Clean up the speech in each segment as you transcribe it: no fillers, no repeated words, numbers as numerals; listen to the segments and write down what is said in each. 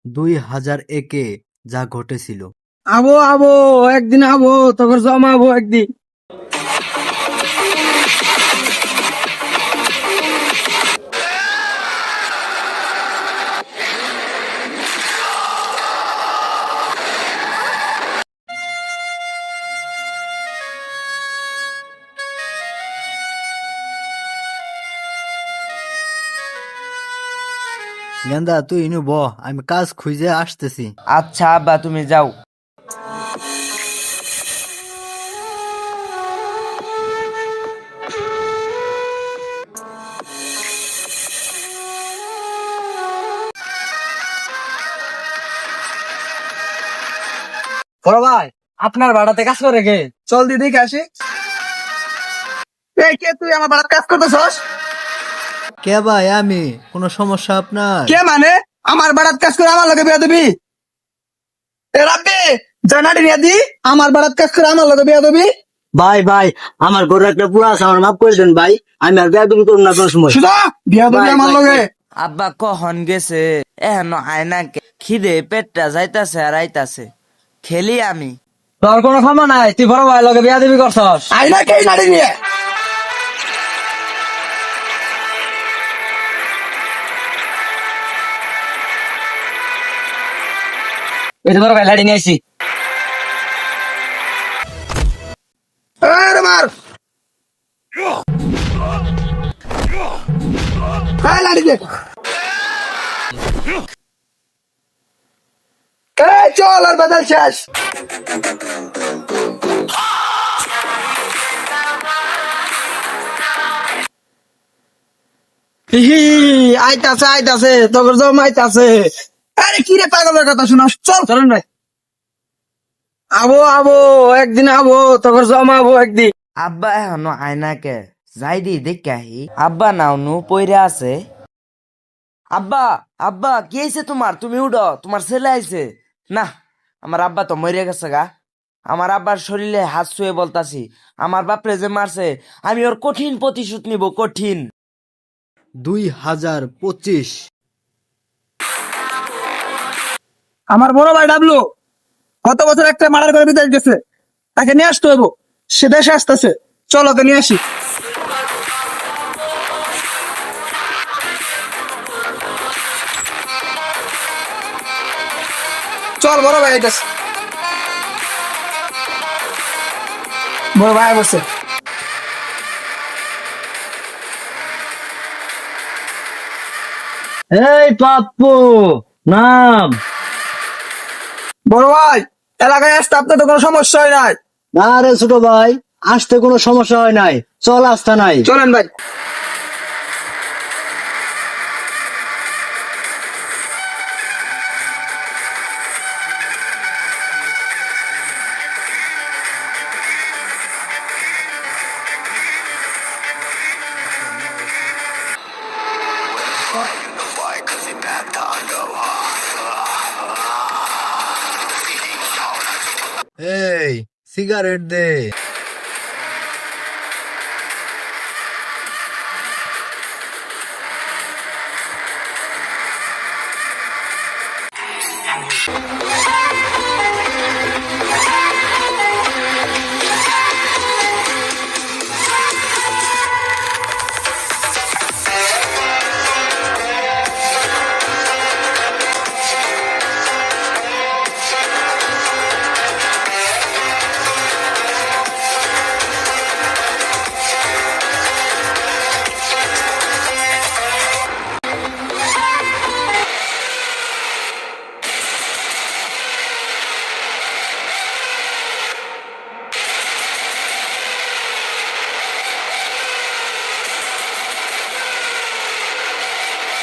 2001-এ যা ঘটেছিল। আবো আবো একদিন আবো তোকে জমাবো একদিন। গেন্দা তুই ইনু ব, আমি কাজ খুঁজে আসতেছি। আচ্ছা আব্বা তুমি যাও। বড় ভাই আপনার ভাড়াতে কাজ করে কে? চল দিদি আসি। এই কে তুই আমার ভাড়াতে কাজ করতেছস? কে ভাই আমি? কোনো সমস্যা আপনার? কে মানে আমার ভাড়াতে কাজ করে আমার লগে বিয়া দিবি? এ রাব্বি জানাডি নিয়া দি আমার ভাড়াতে কাজ করে আমার লগে বিয়া দিবি। ভাই ভাই আমার গরু একটা পুরা আছে, আমার মাফ করে দেন ভাই, আমি আর বেয়াদবি করুন না কোনো সময়। সুদা বিয়া দিবি ভাই, আমার ভাই, লগে। আব্বা কখন গেছে এখনো আয়না খিদে পেটটা যাইতাছে আর আইতাছে, খেলি আমি। তোর কোনো ক্ষমা নাই, তুই বড় ভাই লগে বিয়া দিবি করছস। আইনা কে নাড়ি নিয়ে এই বড় ভাই লাড়ি নিয়ে আইছি। আরে মার হাই লাড়ি দে। এই চল আর বাদল শেষ। আইতাছে আইতাছে তোর জম আইতাছে। আরে কি রে পাগলের কথা শুনাস, চল চলেন ভাই। আবো আবো একদিন আবো তোর জমাবো একদিন। আব্বা এখনো আয়না কে যাই দি দেখে আহি। আব্বা নাও নু পইরা আছে। আব্বা আব্বা কি হয়েছে তোমার? তুমি উঠো, তোমার ছেলে আইছে। না, আমার আব্বা তো মরে গেছে গা। আমার আব্বার শরীরে হাত ছুঁয়ে বলতাছি, আমার বাপরে যে মারছে আমি ওর কঠিন প্রতিশোধ নিব, কঠিন। 2025। আমার বড় ভাই ডাবলু গত বছর একটা মার্ডার করে বিদেশ গেছে, তাকে নিয়ে আসতে হইব। সে দেশে আসতেছে, চল ওকে নিয়ে আসি। চল বড় ভাই আইতাছে। বড় ভাই বসে। এই পাপ্পু নাম। বড় ভাই এলাকায় আসতে আপনার তো কোনো সমস্যা হয় নাই। না রে ছোট ভাই, আসতে কোনো সমস্যা হয় নাই, চল আসতে নাই। চলেন ভাই। এই সিগারেট দে।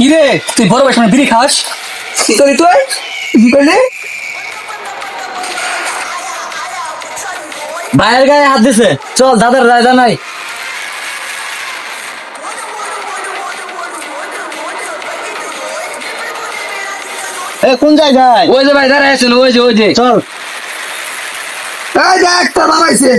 কি রে তুই বড় ভাই সামনে বিড়ি খাস? তুই তুই কি করলি? ভাইয়ের গায়ে হাত দিছে, চল দাদার রায়দা নাই। এ কোন জায়গায়? ওই যে ভাই দাঁড়ায় আছেন, ওই যে ওই যে। চল। এই দেখ তোর বাবা আইছে।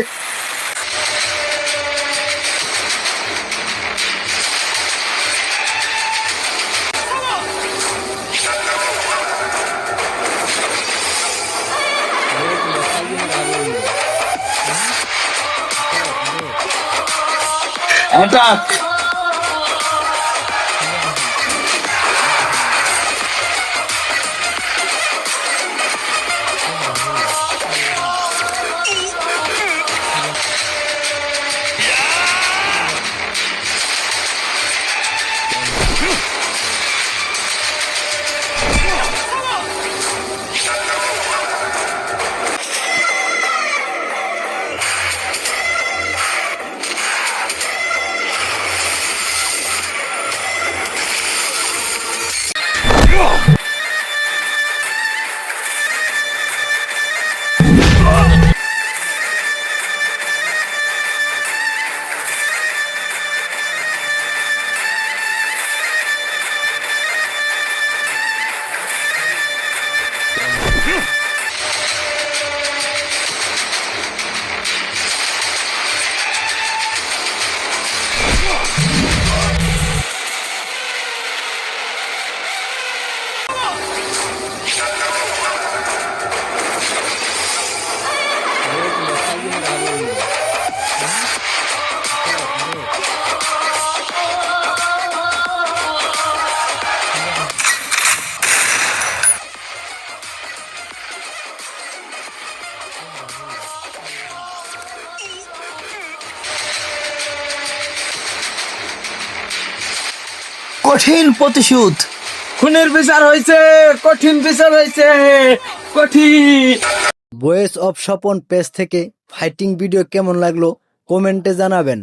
হঠাৎ কঠিন প্রতিশোধ। খুনের বিচার হয়েছে, কঠিন বিচার হয়েছে, কঠিন। ভয়েস অফ স্বপন পেজ থেকে ফাইটিং ভিডিও কেমন লাগলো কমেন্টে জানাবেন।